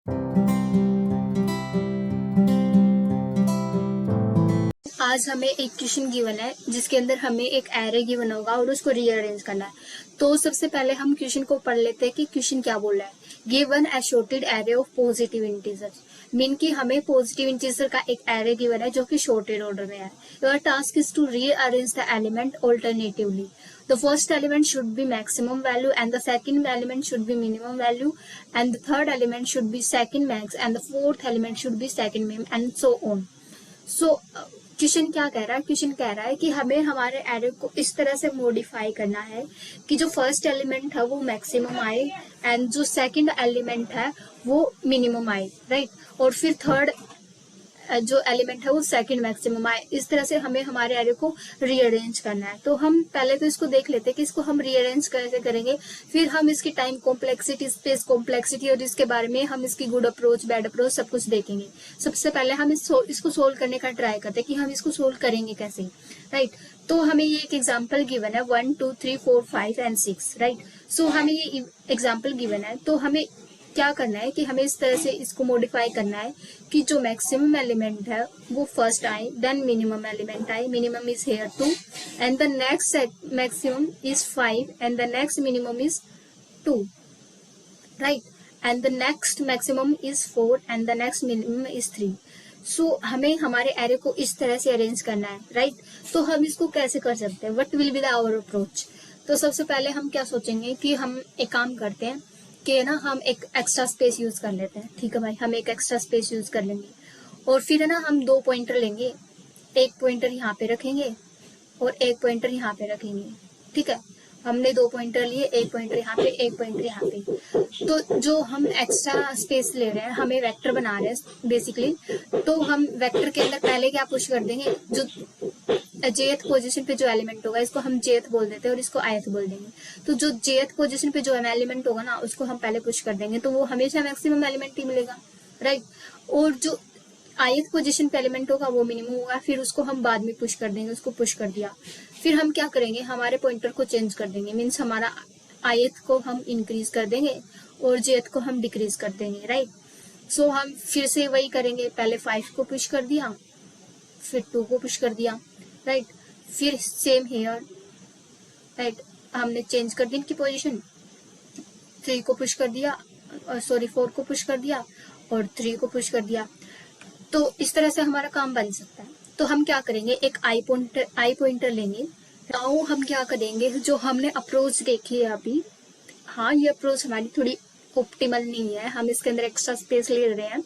आज हमें एक क्वेश्चन गिवन है जिसके अंदर हमें एक एरे गिवन होगा और उसको रीअरेंज करना है। तो सबसे पहले हम क्वेश्चन को पढ़ लेते हैं कि क्वेश्चन क्या बोल रहा है। Given a sorted array of positive integers, mean कि हमें पॉजिटिव इंटीजर का एक एरे गिवन है जो कि शॉर्टेड ऑर्डर में है। Your task is to rearrange the element alternatively. The first element should be maximum value and the second element should be minimum value and the third element should be second max and the fourth element should be second min and so on. So question क्या कह रहा है? Question कह रहा है कि हमें हमारे एरे को इस तरह से मॉडिफाई करना है कि जो फर्स्ट एलिमेंट है वो मैक्सिमम आए एंड जो सेकंड एलिमेंट है वो मिनिमम आए, राइट? और फिर थर्ड जो एलिमेंट है वो सेकंड मैक्सिमम आए। इस तरह से हमें हमारे एरे को रीअरेंज करना है। तो हम पहले तो इसको देख लेते हैं कि इसको हम रीअरेंज कैसे करेंगे, फिर हम इसकी टाइम कॉम्प्लेक्सिटी, स्पेस कॉम्प्लेक्सिटी और इसके बारे में हम इसकी गुड अप्रोच, बैड अप्रोच सब कुछ देखेंगे। सबसे पहले हम इसको सोल्व करने का ट्राई करते हैं कि हम इसको सोल्व करेंगे कैसे, राइट? तो हमें ये एक एग्जाम्पल गिवन है 1 2 3 4 5 एंड 6, राइट? सो हमें ये एग्जाम्पल गिवन है, तो हमें क्या करना है कि हमें इस तरह से इसको मॉडिफाई करना है कि जो मैक्सिमम एलिमेंट है वो फर्स्ट आए, देन मिनिमम एलिमेंट आए, minimum is here 2 and the next maximum is 5 and the next minimum is 2, right? And the next maximum is 4 and the next minimum is 3। सो हमें हमारे एरे को इस तरह से अरेंज करना है, राइट? तो हम इसको कैसे कर सकते हैं? What will be the our approach? तो सबसे पहले हम क्या सोचेंगे कि हम एक काम करते हैं कि ना हम एक एक्स्ट्रा स्पेस यूज कर लेते हैं। ठीक है भाई, हम एक एक्स्ट्रा स्पेस यूज कर लेंगे और फिर है ना हम 2 पॉइंटर लेंगे, एक पॉइंटर यहाँ पे रखेंगे और एक पॉइंटर यहाँ पे रखेंगे। ठीक है, हमने 2 पॉइंटर लिए, एक पॉइंटर यहाँ पे, एक पॉइंटर यहाँ पे। तो जो हम एक्स्ट्रा स्पेस ले रहे हैं, हमें वेक्टर बना रहे हैं बेसिकली, तो हम वेक्टर के अंदर पहले क्या पुश कर देंगे, जो जेथ पोजीशन पे जो एलिमेंट होगा इसको हम जेथ बोल देते हैं और इसको आयत बोल देंगे। तो जो जेथ पोजीशन पे जो एलिमेंट होगा ना उसको हम पहले पुश कर देंगे, तो वो हमेशा मैक्सिमम एलिमेंट ही मिलेगा, राइट? और जो आयत पोजीशन पे एलिमेंट होगा वो मिनिमम होगा, फिर उसको हम बाद में पुश कर देंगे, उसको पुश कर दिया। फिर हम क्या करेंगे, हमारे पॉइंटर को चेंज कर देंगे, मीन्स हमारा आयत को हम इंक्रीज कर देंगे और जेथ को हम डिक्रीज कर देंगे, राइट? सो हम फिर से वही करेंगे, पहले 5 को पुश कर दिया, फिर 2 को पुश कर दिया, राइट? फिर सेम हेयर, राइट? हमने चेंज कर दी इनकी पोजीशन, 3 को पुश कर दिया, सॉरी 4 को पुश कर दिया और 3 को पुश कर दिया। तो इस तरह से हमारा काम बन सकता है। तो हम क्या करेंगे, एक आई पॉइंटर लेंगे। नाउ हम क्या करेंगे, जो हमने अप्रोच देखी है अभी, हाँ ये अप्रोच हमारी थोड़ी ऑप्टिमल नहीं है, हम इसके अंदर एक्स्ट्रा स्पेस ले रहे हैं,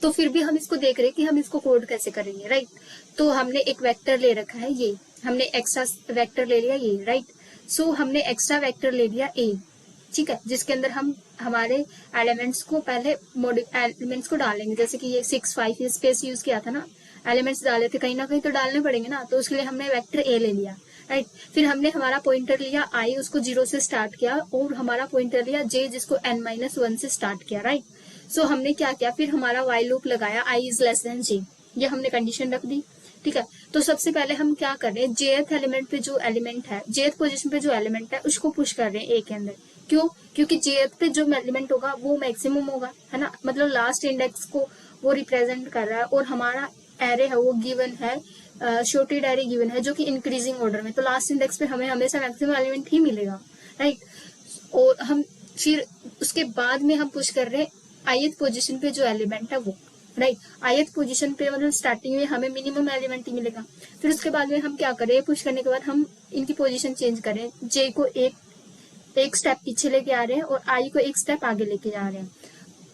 तो फिर भी हम इसको देख रहे हैं कि हम इसको कोड कैसे करेंगे, राइट? तो हमने एक वेक्टर ले रखा है, ये हमने एक्स्ट्रा वेक्टर ले लिया ये, राइट? सो हमने एक्स्ट्रा वेक्टर ले लिया ए, ठीक है, जिसके अंदर हम हमारे एलिमेंट्स को पहले एलिमेंट्स को डालेंगे, जैसे कि ये 6 5 ये स्पेस यूज किया था ना, एलिमेंट्स डाले थे, कहीं ना कहीं तो डालने पड़ेंगे ना, तो उसके लिए हमने वेक्टर ए ले लिया, राइट? फिर हमने हमारा पॉइंटर लिया आई, उसको 0 से स्टार्ट किया, और हमारा पॉइंटर लिया जे, जिसको n-1 से स्टार्ट किया, राइट? सो हमने क्या किया, फिर हमारा वाइल लूप लगाया आई इज लेस देन जे, ये हमने कंडीशन रख दी, ठीक है? तो सबसे पहले हम क्या कर रहे हैं, जेथ एलिमेंट पे जो एलिमेंट है, जेथ पोजीशन पे जो एलिमेंट है उसको पुश कर रहे हैं ए के अंदर। क्यों? क्योंकि जेथ पे जो एलिमेंट होगा वो मैक्सिमम होगा, है ना? मतलब लास्ट इंडेक्स को वो रिप्रेजेंट कर रहा है, और हमारा एरे है वो गिवन है, शॉर्टेड एरे गिवन है जो कि इंक्रीजिंग ऑर्डर में, तो लास्ट इंडेक्स पे हमें हमेशा मैक्सिमम एलिमेंट ही मिलेगा, राइट? और हम फिर उसके बाद में हम पुश कर रहे हैं आयत पोजीशन पे जो एलिमेंट है वो, राइट? आयत पोजीशन पे मतलब स्टार्टिंग में हमें मिनिमम एलिमेंट ही मिलेगा। फिर उसके बाद में हम क्या करें, पुश करने के बाद हम इनकी पोजीशन चेंज करें, जे को एक स्टेप पीछे लेके आ रहे हैं और आई को एक स्टेप आगे लेके जा रहे हैं।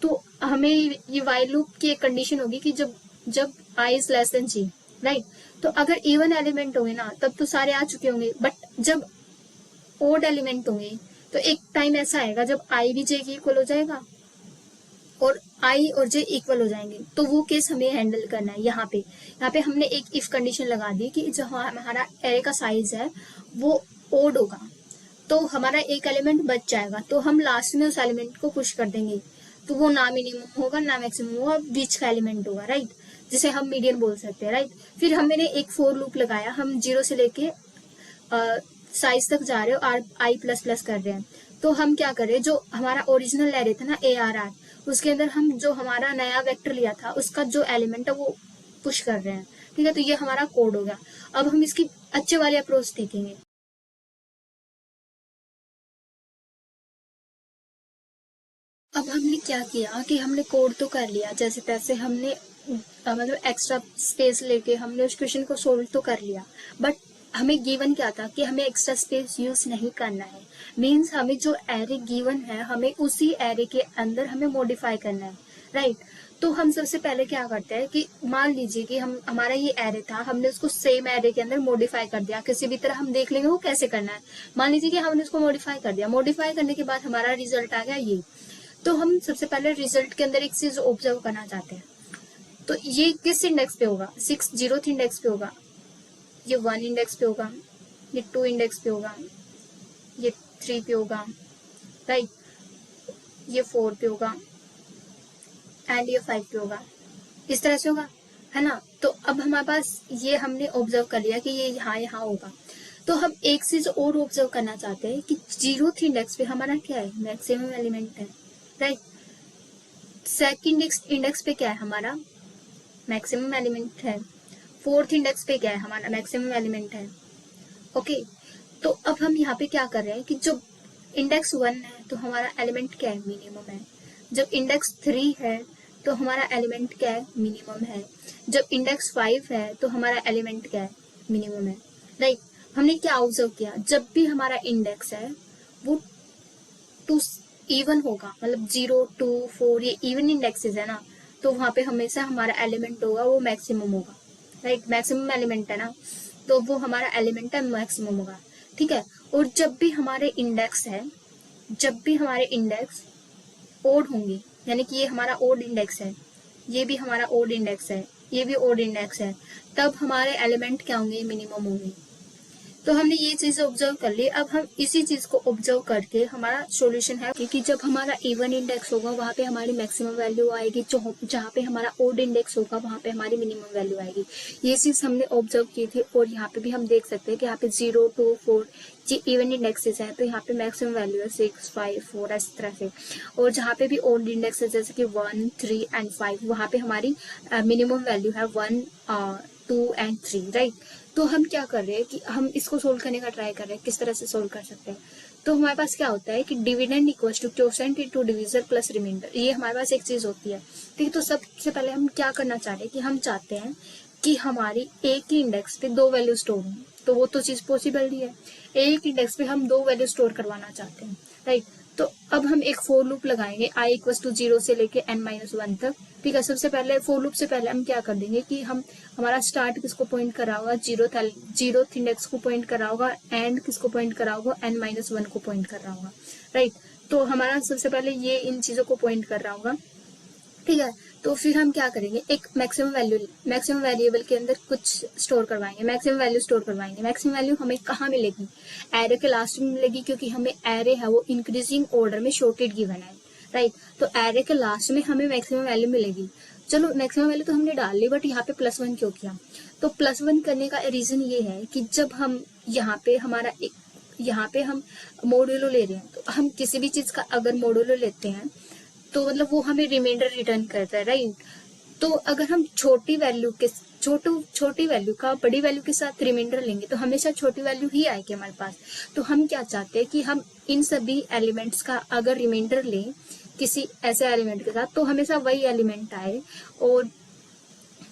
तो हमें ये वाइल लूप की एक कंडीशन होगी कि जब i is less than g, right? तो अगर इवन एलिमेंट होंगे ना तब तो सारे आ चुके होंगे, बट जब ओड एलिमेंट होंगे तो एक टाइम ऐसा आएगा जब आई भी जे की इक्वल हो जाएगा और आई और जे इक्वल हो जाएंगे, तो वो केस हमें हैंडल करना है। यहाँ पे हमने एक इफ कंडीशन लगा दी कि जो हमारा एरे का साइज है वो ओड होगा, तो हमारा एक एलिमेंट बच जाएगा, तो हम लास्ट में उस एलिमेंट को पुश कर देंगे, तो वो ना मिनिमम होगा ना मैक्सिमम होगा, बीच का एलिमेंट होगा, राइट? जिसे हम मीडियन बोल सकते हैं, राइट? फिर हमने एक फोर लूप लगाया, हम 0 से लेके साइज तक जा रहे हो, आई प्लस प्लस कर रहे हैं। तो हम क्या कर रहे हैं, जो हमारा ओरिजिनल एरे था ना ARR, उसके अंदर हम जो हमारा नया वेक्टर लिया था उसका जो एलिमेंट है वो पुश कर रहे हैं। ठीक है, तो ये हमारा कोड हो गया। अब हम इसकी अच्छे वाली अप्रोच देखेंगे। अब हमने क्या किया कि हमने कोड तो कर लिया जैसे तैसे, हमने मतलब एक्स्ट्रा स्पेस लेके हमने उस क्वेश्चन को सोल्व तो कर लिया, बट हमें गिवन क्या था कि हमें एक्स्ट्रा स्पेस यूज नहीं करना है। मीन्स हमें जो एरे गिवन है हमें उसी एरे के अंदर हमें मॉडिफाई करना है, राइट। तो हम सबसे पहले क्या करते हैं कि मान लीजिए कि हम हमारा ये एरे था, हमने उसको सेम एरे के अंदर मॉडिफाई कर दिया किसी भी तरह। हम देख लेंगे वो कैसे करना है। मान लीजिए कि हमने उसको मॉडिफाई कर दिया, मॉडिफाई करने के बाद हमारा रिजल्ट आ गया ये। तो हम सबसे पहले रिजल्ट के अंदर एक चीज ऑब्जर्व करना चाहते हैं। तो ये किस इंडेक्स पे होगा? 6 0th इंडेक्स पे होगा, ये 1 इंडेक्स पे होगा, ये 2 इंडेक्स पे होगा, ये 3 पे होगा, राइट, ये 4 पे होगा एंड ये 5 पे होगा। इस तरह से होगा, है ना। तो अब हमारे पास ये हमने ऑब्जर्व कर लिया कि ये यहाँ यहाँ होगा। तो हम एक चीज और ऑब्जर्व करना चाहते हैं कि 0th इंडेक्स पे हमारा क्या है? मैक्सिमम एलिमेंट है, राइट। सेकंड इंडेक्स पे क्या है हमारा? मैक्सिमम एलिमेंट है। 4th इंडेक्स पे क्या है हमारा? मैक्सिमम एलिमेंट है। ओके, तो अब हम यहाँ पे क्या कर रहे हैं कि जब इंडेक्स 1 है तो हमारा एलिमेंट क्या है? मिनिमम है। जब इंडेक्स 3 है तो हमारा एलिमेंट क्या है? मिनिमम है। जब इंडेक्स 5 है तो हमारा एलिमेंट क्या है? मिनिमम है, राइट। हमने क्या ऑब्जर्व किया? जब भी हमारा इंडेक्स है वो टू इवन होगा, मतलब 0 2 4 ये इवन इंडेक्सेस है ना, तो वहां पे हमेशा हमारा एलिमेंट होगा वो मैक्सिमम होगा, राइट। मैक्सिमम एलिमेंट है ना, तो वो हमारा एलिमेंट है मैक्सिमम होगा, ठीक है। और जब भी हमारे इंडेक्स है, जब भी हमारे इंडेक्स ओड होंगे, यानी कि ये हमारा ओड इंडेक्स है, ये भी हमारा ओड इंडेक्स है, ये भी ओड इंडेक्स है, तब हमारे एलिमेंट क्या होंगे? मिनिमम होंगे। तो हमने ये चीज ऑब्जर्व कर ली। अब हम इसी चीज को ऑब्जर्व करके हमारा सॉल्यूशन है कि जब हमारा इवन इंडेक्स होगा वहां पे हमारी मैक्सिमम वैल्यू आएगी, जहाँ पे हमारा ओड इंडेक्स होगा वहां पे हमारी मिनिमम वैल्यू आएगी। ये चीज हमने ऑब्जर्व की थी। और यहाँ पे भी हम देख सकते हैं कि यहाँ पे 0 2 4 ये इवन इंडेक्सेस है, तो यहाँ पे मैक्सिमम वैल्यू है 6 5 4 इस तरह से। और जहाँ पे भी ओड इंडेक्स है जैसे कि 1 3 एंड 5 वहां पे हमारी मिनिमम वैल्यू है 1 2 एंड 3, राइट। तो हम क्या कर रहे हैं कि हम इसको सोल्व करने का ट्राई कर रहे हैं, किस तरह से सोल्व कर सकते हैं। तो हमारे पास क्या होता है कि dividend equals to quotient into divisor plus reminder, ये हमारे पास एक चीज होती है, ठीक है। तो सबसे पहले हम क्या करना चाह रहे हैं कि हम चाहते हैं कि हमारी एक ही इंडेक्स पे दो वैल्यू स्टोर हो। तो वो तो चीज पॉसिबल नहीं है, एक इंडेक्स पे हम दो वैल्यू स्टोर करवाना चाहते हैं, राइट। तो अब हम एक फोर लूप लगाएंगे i इक्वल टू 0 से लेके n-1 तक, ठीक है। सबसे पहले फोर लूप से पहले हम क्या कर देंगे कि हम हमारा स्टार्ट किसको पॉइंट करा होगा? 0th इंडेक्स को पॉइंट करा होगा, एंड किसको पॉइंट करा होगा? n-1 को पॉइंट कर रहा होगा, राइट। तो हमारा सबसे पहले ये इन चीजों को पॉइंट कर रहा होगा, ठीक है। तो फिर हम क्या करेंगे? एक मैक्सिमम वेरिएबल के अंदर कुछ स्टोर करवाएंगे, मैक्सिमम वैल्यू स्टोर करवाएंगे। मैक्सिमम वैल्यू हमें कहाँ मिलेगी? एरे के लास्ट में मिलेगी, क्योंकि हमें एरे है वो इंक्रीजिंग ऑर्डर में शॉर्टेड गिवन है, राइट। तो एरे के लास्ट में हमें मैक्सिमम वैल्यू मिलेगी। चलो मैक्सिमम वैल्यू तो हमने डाल ली, बट यहाँ पे +1 क्यों किया? तो +1 करने का रीजन ये है कि जब हम यहाँ पे यहाँ पे हम मॉड्यूलो ले रहे हैं, तो हम किसी भी चीज का अगर मॉड्यूलो लेते हैं तो मतलब वो हमें रिमाइंडर रिटर्न करता है, राइट। तो अगर हम छोटी वैल्यू का बड़ी वैल्यू के साथ रिमाइंडर लेंगे तो हमेशा छोटी वैल्यू ही आएगी हमारे पास। तो हम क्या चाहते हैं कि हम इन सभी एलिमेंट्स का अगर रिमाइंडर लें किसी ऐसे एलिमेंट के साथ तो हमेशा वही एलिमेंट आए, और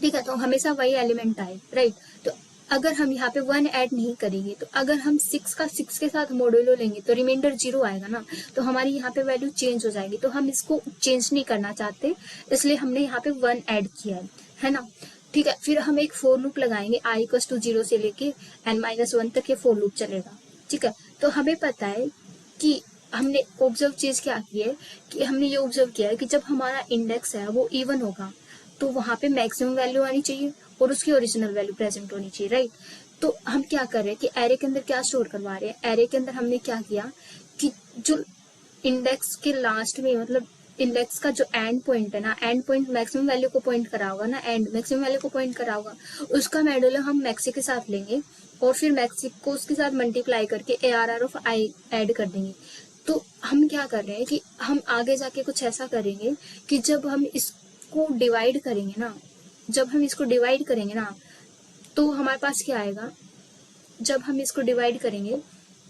ठीक है, तो हमेशा वही एलिमेंट आए, राइट। तो अगर हम यहाँ पे 1 ऐड नहीं करेंगे, तो अगर हम 6 का 6 के साथ मॉड्यूलो लेंगे तो रिमाइंडर 0 आएगा ना, तो हमारी यहाँ पे वैल्यू चेंज हो जाएगी। तो हम इसको चेंज नहीं करना चाहते, इसलिए हमने यहाँ पे 1 ऐड किया है ना, ठीक है। फिर हम एक फोर लूप लगाएंगे, i इक्वल टू 0 से लेके n-1 तक ये फोर लूप चलेगा, ठीक है। तो हमें पता है कि हमने ऑब्जर्व चीज क्या की है कि हमने ये ऑब्जर्व किया है कि जब हमारा इंडेक्स है वो इवन होगा तो वहां पे मैक्सिमम वैल्यू आनी चाहिए और उसकी ओरिजिनल वैल्यू प्रेजेंट होनी चाहिए, राइट। तो हम क्या कर रहे हैं कि एरे के अंदर क्या स्टोर करवा रहे हैं? एरे के अंदर हमने क्या किया कि जो इंडेक्स के लास्ट में, मतलब इंडेक्स का जो एंड पॉइंट है ना, एंड पॉइंट मैक्सिमम वैल्यू को पॉइंट करा होगा ना, एंड मैक्सिमम वैल्यू को पॉइंट करा होगा, उसका मॉड्यूलो हम मैक्सी के साथ लेंगे और फिर मैक्सी को उसके साथ मल्टीप्लाई करके ARR ऑफ i ऐड कर देंगे। तो हम क्या कर रहे हैं कि हम आगे जाके कुछ ऐसा करेंगे कि जब हम इसको डिवाइड करेंगे ना, तो हमारे पास क्या आएगा, जब हम इसको डिवाइड करेंगे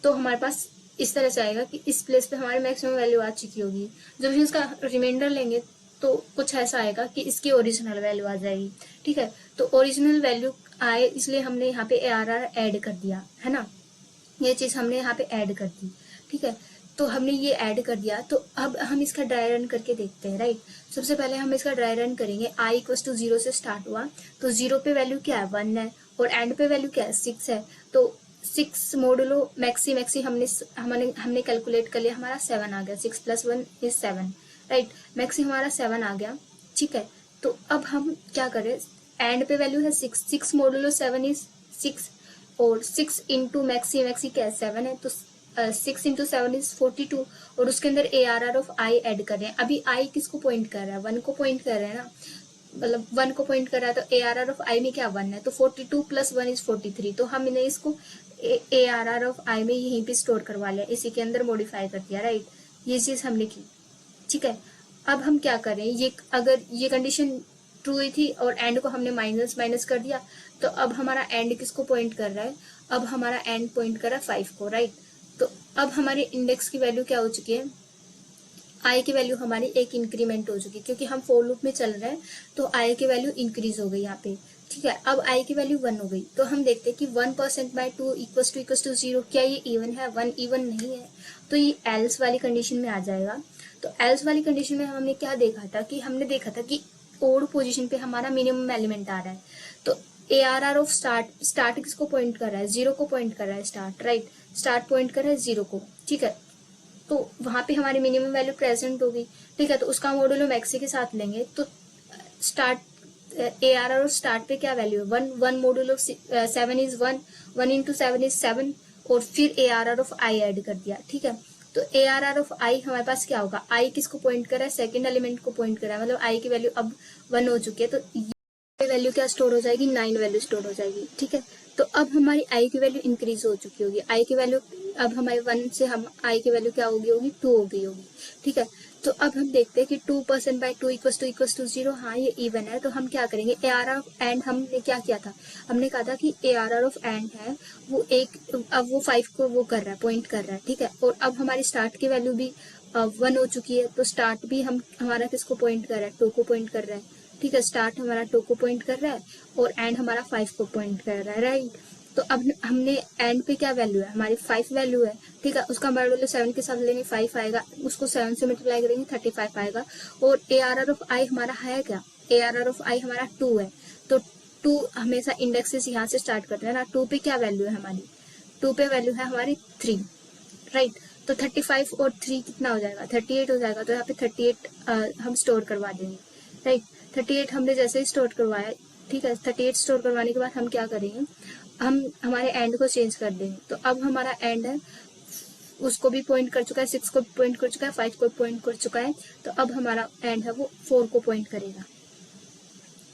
तो हमारे पास इस तरह से आएगा कि इस प्लेस पे हमारी मैक्सिमम वैल्यू आ चुकी होगी। जब हम इसका रिमाइंडर लेंगे तो कुछ ऐसा आएगा कि इसकी ओरिजिनल वैल्यू आ जाएगी। ठीक है, तो ओरिजिनल वैल्यू आए इसलिए हमने यहाँ पे ARR ऐड कर दिया है ना, ये चीज हमने यहाँ पे ऐड कर दी। ठीक है, तो हमने ये ऐड कर दिया, तो अब हम इसका ड्राई रन करके देखते हैं। राइट, सबसे पहले हम इसका ड्राई रन करेंगे। i इक्वल टू 0 से स्टार्ट हुआ, तो 0 पे वैल्यू क्या है 1 है, और एंड पे वैल्यू क्या है 6 है। तो 6 मोडुलो मैक्सी हमने हमने हमने कैलकुलेट कर लिया, हमारा 7 आ गया। 6 + 1 इज 7। राइट, मैक्सी हमारा 7 आ गया। ठीक है, तो अब हम क्या करें, एंड पे वैल्यू है 6, 6 मोडुलो 7 इज 6, और 6 इंटू मैक्सी क्या है 7 है, तो 6 इंटू 7 इज 42, और उसके अंदर ARR ऑफ i ऐड कर रहे हैं। अभी i किसको पॉइंट कर रहा है, 1 को पॉइंट कर रहे हैं ना, मतलब 1 को पॉइंट कर रहा है, तो ARR ऑफ i में क्या 1 है, तो 42 + 1 इज 43। तो हमने इसको ARR ऑफ i में यहीं पे स्टोर करवा लिया, इसी के अंदर मॉडिफाई कर दिया। राइट, ये चीज हमने की। ठीक है, अब हम क्या करें, ये अगर ये कंडीशन ट्रू ही थी और एंड को हमने माइनस माइनस कर दिया, तो अब हमारा एंड किसको पॉइंट कर रहा है, अब हमारा एंड पॉइंट कर रहा है 5 को। राइट, तो अब हमारे इंडेक्स की वैल्यू क्या हो चुकी है, आई की वैल्यू हमारी एक इंक्रीमेंट हो चुकी है, क्योंकि हम फॉर लूप में चल रहे हैं, तो आई की वैल्यू इंक्रीज हो गई यहाँ पे। ठीक है, अब आई की वैल्यू 1 हो गई, तो हम देखते हैं कि 1% बाय 2 इक्वल्स टू 0, क्या ये इवन है, 1 इवन नहीं है, तो ये एल्स वाली कंडीशन में आ जाएगा। तो एल्स वाली कंडीशन में हमने क्या देखा था कि ओड पोजीशन पे हमारा मिनिमम एलिमेंट आ रहा है, तो ARR ऑफ स्टार्ट किसको पॉइंट कर रहा है, 0 को पॉइंट कर रहा है स्टार्ट। राइट, स्टार्ट पॉइंट कर रहा है 0 को। ठीक है, तो वहां पे हमारी मिनिमम वैल्यू प्रेजेंट होगी। ठीक है, तो उसका मॉडुलो मैक्सी के साथ लेंगे, तो स्टार्ट ARR और स्टार्ट पे क्या वैल्यू है 1, 1 मॉडुलो 7 इज 1, 1 इंटू 7 इज 7, और फिर ARR ऑफ i ऐड कर दिया। ठीक है, तो ARR ऑफ i हमारे पास क्या होगा, i किसको पॉइंट कर रहा है, सेकंड एलिमेंट को पॉइंट कर रहा है, मतलब i की वैल्यू अब 1 हो चुकी है, तो ये वैल्यू क्या स्टोर हो जाएगी, 9 वैल्यू स्टोर हो जाएगी। ठीक है, तो अब हमारी i की वैल्यू इंक्रीज हो चुकी होगी, i की वैल्यू अब हमारे 1 से हम i की वैल्यू क्या होगी 2 हो गई होगी। ठीक है, तो अब हम देखते हैं कि 2% बाय 2 इक्वल्स टू 0, हाँ ये इवन है, तो हम क्या करेंगे, ARR ऑफ एंड हमने क्या किया था, हमने कहा था कि ARR ऑफ एंड है वो एक, अब वो 5 को वो कर रहा है, पॉइंट कर रहा है। ठीक है, और अब हमारी स्टार्ट की वैल्यू भी 1 हो चुकी है, तो स्टार्ट भी हमारा किसको पॉइंट कर रहा है, 2 को पॉइंट कर रहा है। ठीक है, स्टार्ट हमारा 2 को पॉइंट कर रहा है और एंड हमारा 5 को पॉइंट कर रहा है। राइट, तो अब हमने एंड पे क्या वैल्यू है, हमारी 5 वैल्यू है। ठीक है, उसका मॉडुलो 7 के साथ लेंगे 5 आएगा, उसको 7 से मल्टीप्लाई करेंगे 35 आएगा, और ARR ऑफ i हमारा है क्या, ARR ऑफ i हमारा 2 है, तो 2 हमेशा इंडेक्स से यहाँ से स्टार्ट करते हैं ना, 2 पे क्या वैल्यू है हमारी, 2 पे वैल्यू है हमारी 3। राइट, तो 35 और 3 कितना हो जाएगा, 38 हो जाएगा, तो यहाँ पे 38 हम स्टोर करवा देंगे। राइट, 38 हमने जैसे ही स्टोर करवाया, ठीक है, 38 स्टोर करवाने के बाद हम क्या करेंगे, हम हमारे एंड को चेंज कर देंगे, तो अब हमारा एंड है उसको भी पॉइंट कर चुका है, 6 को भी पॉइंट कर चुका है, 5 को भी पॉइंट कर चुका है, तो अब हमारा एंड है वो 4 को पॉइंट करेगा।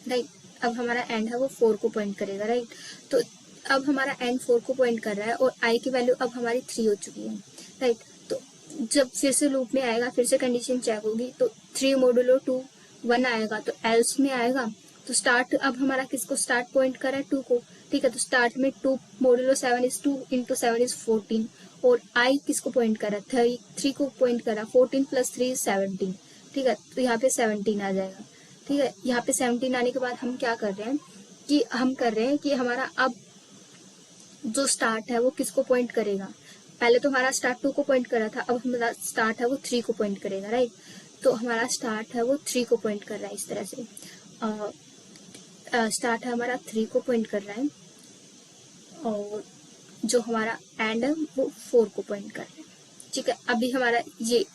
राइट, अब हमारा एंड है वो 4 को पॉइंट करेगा। राइट, तो अब हमारा एंड 4 को पॉइंट कर रहा है और आई की वैल्यू अब हमारी 3 हो चुकी है। राइट, तो जब फिर से लूप में आएगा, फिर से कंडीशन चेक होगी, तो 3 मोडुलो 2 1 आएगा, तो एल्स में आएगा, तो स्टार्ट अब हमारा किसको स्टार्ट पॉइंट कर रहा है 2 को। ठीक है, तो स्टार्ट में 2 मोडुलो 7 इज 2 इंटू 7 इज 14, और आई किसको पॉइंट कर रहा है 3 को पॉइंट कर रहा है, 14 + 3 इज 17। ठीक है, तो यहाँ पे 17 आ जाएगा। ठीक है, यहाँ पे 17 आने के बाद हम क्या कर रहे हैं कि हमारा अब जो स्टार्ट है वो किसको पॉइंट करेगा, पहले तो हमारा स्टार्ट 2 को पॉइंट कर रहा था, अब हमारा स्टार्ट है वो 3 को पॉइंट करेगा। राइट, तो हमारा स्टार्ट है वो 3 को पॉइंट कर रहा है, इस तरह से स्टार्ट है हमारा 3 को पॉइंट कर रहा है, और जो हमारा एंड है वो 4 को पॉइंट कर रहा है। ठीक है, अभी हमारा ये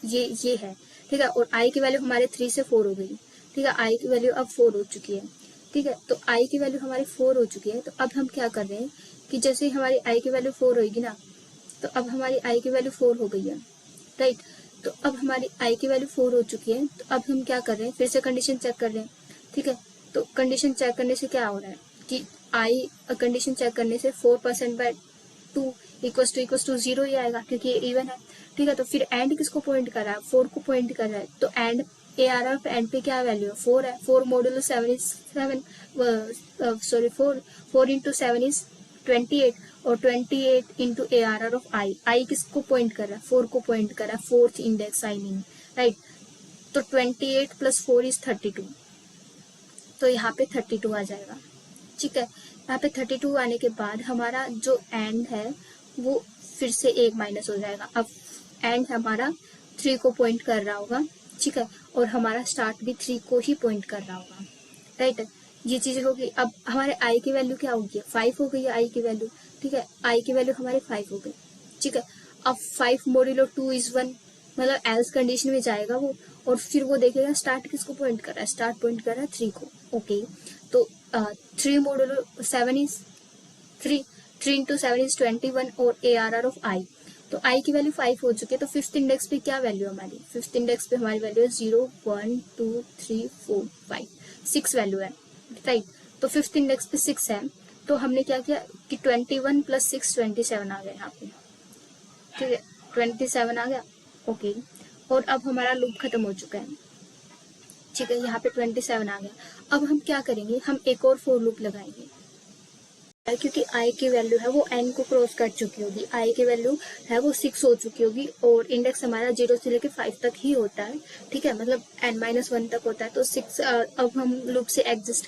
है। ठीक है, और आई की वैल्यू हमारे 3 से 4 हो गई। ठीक है, आई की वैल्यू अब 4 हो चुकी है। ठीक है, तो आई की वैल्यू हमारी 4 हो चुकी है, तो अब हम क्या कर रहे हैं कि जैसे ही हमारी आई की वैल्यू 4 होगी ना, तो अब हमारी आई की वैल्यू 4 हो गई है। राइट, तो अब हमारी आई की वैल्यू 4 हो चुकी है, तो अब हम क्या कर रहे हैं, फिर से कंडीशन चेक कर रहे हैं। ठीक है, तो कंडीशन चेक करने से क्या हो रहा है कि आई कंडीशन चेक करने से 4% बाय 2 इक्वल्स टू 0 ही आएगा क्योंकि ये इवन है। ठीक है, तो फिर एंड किसको पॉइंट कर रहा है, 4 को पॉइंट कर रहा है, तो एंड ARR ऑफ एंड पे क्या वैल्यू है, 4 है, 4 modulo 7 is 7, sorry 4 into 7 is 28, और 28 इंटू ARR ऑफ आई किसको पॉइंट कर रहा है, 4 को पॉइंट कर रहा है, fourth index I mean, right. तो 28 प्लस 4 इज 32, तो यहाँ पे 32 आ जाएगा। ठीक है, यहाँ पे 32 आने के बाद हमारा जो एंड है वो फिर से एक माइनस हो जाएगा। अब एंड हमारा 3 को पॉइंट कर रहा होगा, ठीक है, और हमारा स्टार्ट भी 3 को ही पॉइंट कर रहा होगा, राइट। ये चीज होगी। अब हमारे आई की वैल्यू क्या होगी, 5 हो गई है आई की वैल्यू। ठीक है, आई की वैल्यू हमारी 5 हो गई। ठीक है, अब 5 मॉड्यूलो 2 इज 1, मतलब एल्स कंडीशन में जाएगा वो, और फिर वो देखेगा स्टार्ट किसको पॉइंट कर रहा है, स्टार्ट पॉइंट कर रहा है 3 को। ओके, तो 3 मॉड्यूलो 7 इज 3, 3 इंटू 7 इज 21, और ARR ऑफ आई, तो आई की वैल्यू 5 हो चुकी है। तो फिफ्थ इंडेक्स पे क्या वैल्यू है हमारी, फिफ्थ इंडेक्स पे हमारी वैल्यू है 0 1 2 3 4 5 6 वैल्यू है, राइट। तो फिफ्थ इंडेक्स पे 6 है, तो हमने क्या किया कि 21 प्लस 6 27 आ गया यहाँ पे। ठीक है, 27 आ गया। ओके, और अब हमारा लूप खत्म हो चुका है। ठीक है, यहाँ पे 27 आ गया। अब हम क्या करेंगे, हम एक और फॉर लूप लगाएंगे, क्योंकि आई की वैल्यू है वो n को क्रॉस कर चुकी होगी, आई की वैल्यू है वो 6 हो चुकी होगी, और इंडेक्स हमारा 0 से लेके 5 तक ही होता है। ठीक है, मतलब n-1 तक होता है, तो 6 अब हम लूप से एग्जिट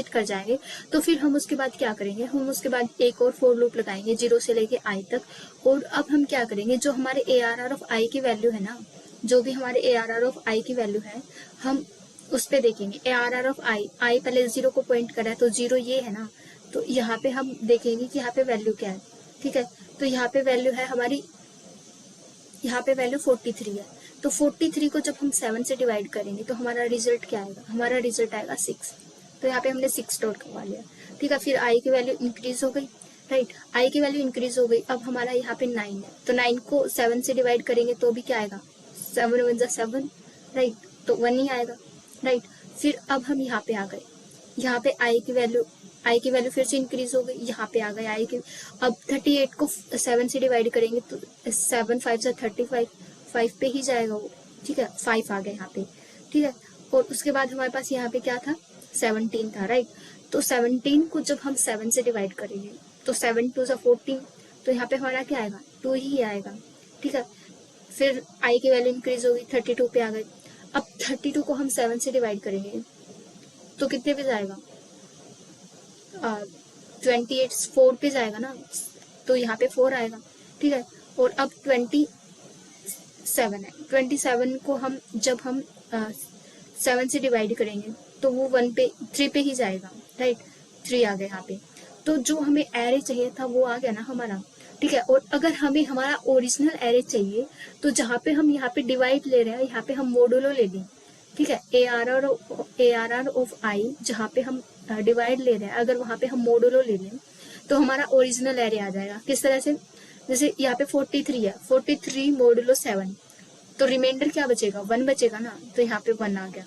कर जाएंगे। तो फिर हम उसके बाद क्या करेंगे, हम उसके बाद एक और फॉर लूप लगाएंगे 0 से लेके i तक। और अब हम क्या करेंगे, जो हमारे ARR ऑफ आई की वैल्यू है ना, जो भी हमारे ARR ऑफ आई की वैल्यू है, हम उस पे देखेंगे। ARR ऑफ आई पहले 0 को पॉइंट करा है, तो 0 ये है ना, तो यहाँ पे हम देखेंगे कि यहाँ पे वैल्यू क्या है। ठीक है, तो यहाँ पे वैल्यू है हमारी, यहाँ पे वैल्यू 43 है। तो 43 को जब हम 7 से डिवाइड करेंगे तो हमारा रिजल्ट क्या आएगा, हमारा रिजल्ट आएगा 6। तो यहाँ पे हमने 6 स्टोर करवा लिया। ठीक है, फिर आई की वैल्यू इंक्रीज हो गई, राइट, आई की वैल्यू इंक्रीज हो गई। अब हमारा यहाँ पे 9 है, तो 9 को 7 से डिवाइड करेंगे तो भी क्या आएगा, 7 1 जा 7, राइट, तो 1 ही आएगा, राइट। फिर अब हम यहाँ पे आ गए, यहाँ पे आई की वैल्यू फिर से इंक्रीज हो गई, यहाँ पे आ गए आई की। अब 38 को 7 से डिवाइड करेंगे तो 7 5 से 35, 5 पे ही जाएगा वो। ठीक है, 5 आ गया यहाँ पे। ठीक है, और उसके बाद हमारे पास यहाँ पे क्या था, 17 था, राइट। तो 17 को जब हम 7 से डिवाइड करेंगे तो 7 2 से 14, तो यहाँ पे हमारा क्या आएगा, 2 ही आएगा। ठीक है, फिर आई की वैल्यू इंक्रीज होगी, 32 पे आ गई। अब 32 को हम 7 से डिवाइड करेंगे तो कितने पे जाएगा, 28 4 पे जाएगा ना, तो यहाँ पे 4 आएगा। ठीक है, और अब 27 है, 27 को हम जब हम 7 से डिवाइड करेंगे तो वो 3 पे ही जाएगा, राइट, 3 आ गया यहाँ पे। तो जो हमें एरे चाहिए था वो आ गया ना हमारा। ठीक है, और अगर हमें हमारा ओरिजिनल एरे चाहिए तो जहाँ पे हम यहाँ पे डिवाइड ले रहे हैं, यहाँ पे हम मोडुलो ले लें। ठीक है, ARR ऑफ आई जहाँ पे हम डिवाइड ले रहे हैं, अगर वहां पे हम मोडुलो ले लें तो हमारा ओरिजिनल एरे आ जाएगा। किस तरह से, जैसे यहाँ पे 43 है, 43 मोडुलो 7, तो रिमाइंडर क्या बचेगा, 1 बचेगा ना, तो यहाँ पे 1 आ गया।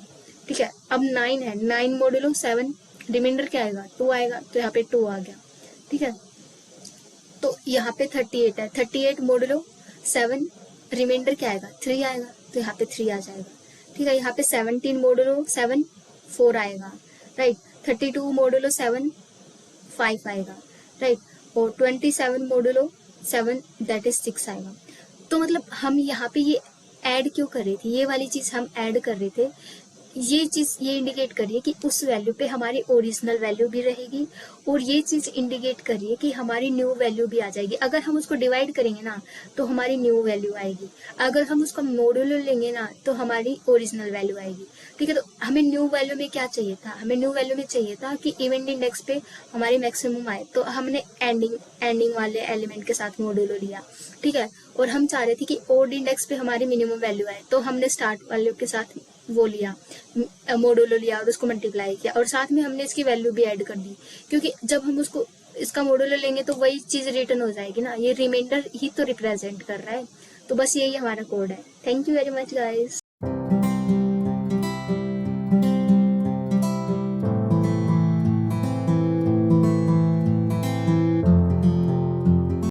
ठीक है, अब 9 है, 9 मोडुलो 7, रिमाइंडर क्या आएगा, 2 आएगा, तो यहाँ पे 2 आ गया। ठीक है, तो यहाँ पे 38 है, 38 मोडुलो 7, रिमाइंडर क्या आएगा, 3 आएगा, तो यहाँ पे 3 आ जाएगा। ठीक है, यहाँ पे 17 मोडुलो 7 4 आएगा, राइट, 32 मोडुलो 7 5 आएगा, राइट, और 27 मोडुलो 7 दैट इज 6 आएगा। तो मतलब हम यहाँ पे ये ऐड क्यों कर रहे थे, ये वाली चीज हम ऐड कर रहे थे, ये चीज ये इंडिकेट कर रही है कि उस वैल्यू पे हमारी ओरिजिनल वैल्यू भी रहेगी, और ये चीज इंडिकेट कर रही है कि हमारी न्यू वैल्यू भी आ जाएगी। अगर हम उसको डिवाइड करेंगे ना तो हमारी न्यू वैल्यू आएगी, अगर हम उसका मॉड्यूलो लेंगे ना तो हमारी ओरिजिनल वैल्यू आएगी। ठीक है, तो हमें न्यू वैल्यू में क्या चाहिए था, हमें न्यू वैल्यू में चाहिए था कि इवेंट इंडेक्स पे हमारी मैक्सिमम आए, तो हमने एंडिंग वाले एलिमेंट के साथ मॉड्यूलो लिया। ठीक है, और हम चाह रहे थे कि ओड इंडेक्स पे हमारी मिनिमम वैल्यू आए, तो हमने स्टार्ट वैल्यू के साथ वो लिया, मॉड्यूलो लिया और उसको मल्टीप्लाई किया, और साथ में हमने इसकी वैल्यू भी ऐड कर दी, क्योंकि जब हम उसको इसका मॉड्यूलो लेंगे तो वही चीज रिटर्न हो जाएगी ना, ये रिमाइंडर ही तो रिप्रेजेंट कर रहा है। तो बस यही हमारा कोड है। Thank you very much guys.